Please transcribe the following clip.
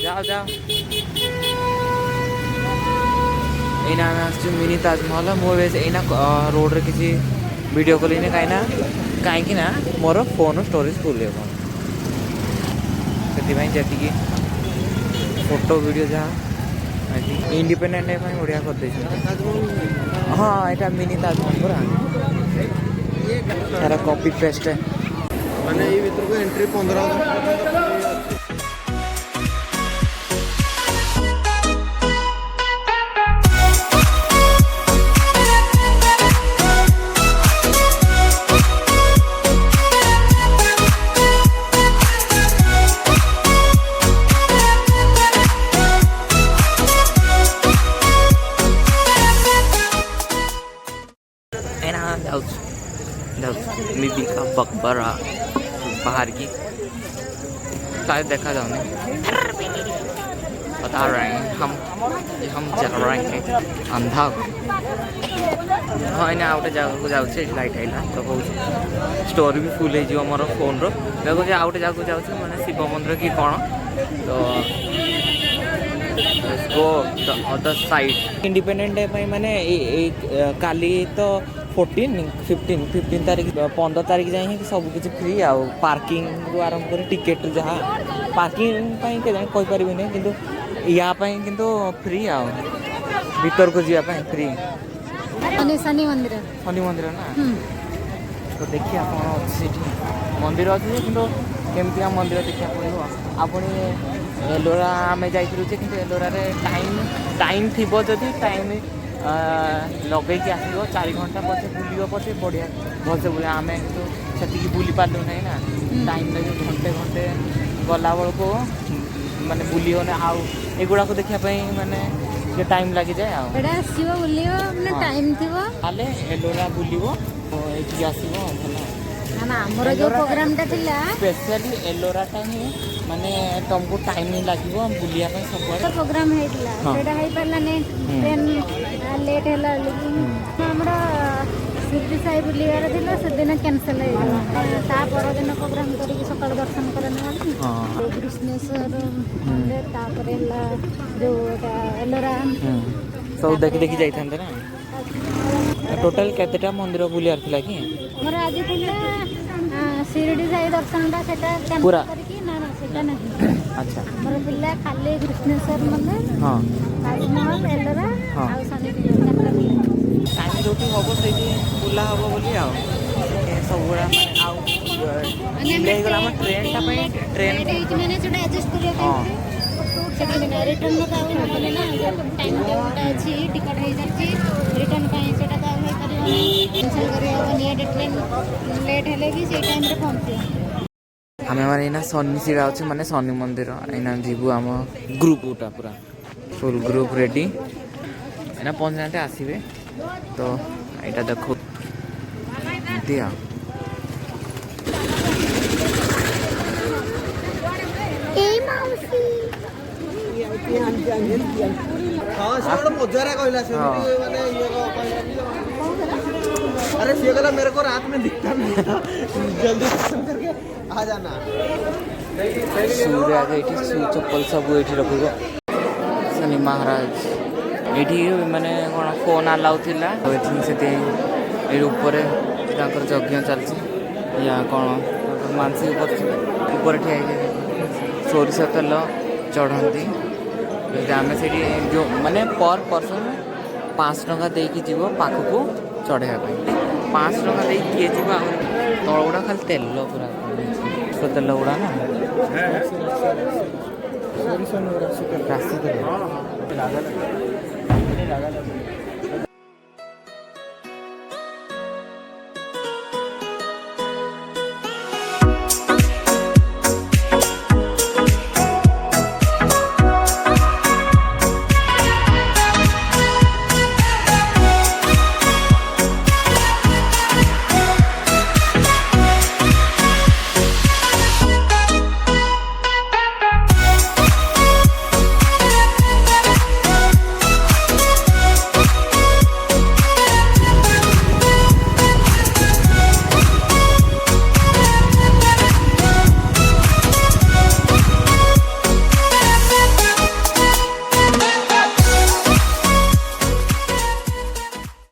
जाओ जाओ एना आम आसु मिनी ताजमहल मुझे एना रोड रे किसी वीडियो कॉलिंग कहीं ना मोर फोन स्टोरेज फुल हो से जी फोटो वीडियो जहाँ इंडिपेंडेंट डे बढ़िया कर दे। हाँ यहाँ मिनी ताजमहल पूरा तारा कॉपी पेस्ट है माने ये भीतर को एंट्री 15 बीबी का मकबरा बाहर की शायद देखा जाओ नहीं बता रहे हैं हम जा रहे हैं अंधा हाँ इन्हें आउटे जगह को जाऊँ लाइट है तो कौन स्टोर भी फुल हो मोर फोन रो देखो आउटे जगह जाऊँ मैंने शिव मंदिर कि कौन तो go other side independent day माने काली तो 15 तारीख 15 तारीख जाए सब किसी फ्री आउ पार्किंग रू आरंभ कर टिकेट जहाँ पार्किंग के जाए कहीपर कि या फ्री आउ भीतर को जावाई फ्री शनि मंदिर ना तो देखिए कौन अच्छी मंदिर अच्छे कि केमती मंदिर देखा पड़ो आपनी एलोरा आम जाइलु कि एलोरा टाइम थी जदि टाइम लगे आसो 4 घंटा पचे बुल पचे बढ़िया भलसे बुले आम से बुली पार्लु ना टाइम लगे घंटे गला बेलू माने बुली होने आउ एगुड़ा को देखापी माने टाइम लगी जाए टाइम थी एलोरा बुलो ये आसो आमर जो प्रोग्राम स्पेशली एलोरा टाइम माने तुमको टाइम नहीं लगे बुलिया सब प्रोग्राम ट्रेन लेट है शिरडी साई बुलार से दिन कैनसल दिन प्रोग्राम कर सका दर्शन कर कृष्णेश्वर जो एलोरा सब देखी देखी जाता ना टोटल केतेटा मंदिर बुलियार थिला कि मोर आज थिला शिरडी साई दर्शन पूरा नहीं अच्छा मोर पिला खाली कृष्णेश्वर मंदिर हां ताजमहल एलोरा आ शनि टाइम जोटी हबो से बुला हबो बोली आ सब गुड़ा आउ ले गला हम ट्रेन टा पे ट्रेन माने जोटा एडजस्ट करिया हां रिटर्न ना टाइम अच्छी टिकट हो जाती रिटर्न कैंसल ट्रेन लेट है कि टाइम पहुँचे आम मैंने शनि सीढ़ा अच्छे माने शनि मंदिर एना जीवु आम ग्रुप गोटा पूरा फुल ग्रुप रेडी एना पंचनाटे आसवे तो यहाँ देखो दिया अरे सी कहला मेरे को रात में दिखता नहीं था जल्दी दर्शन करके आ जाना सूर्य आगे ये चप्पल सब ये रखो शनि महाराज ये माने कौन फोन अलाउ थिला से ऊपर यज्ञ चलती या कौन मानसिक ऊपर ठिया सोरिष तेल चढ़ाती आम से जो माने पर पर्सन 5 टंका देकी जीव पाखक चढ़ाई 5 टंका दे किए जीव तल गुड़ा खाली तेल पूरा तेल गुड़ा ना राशि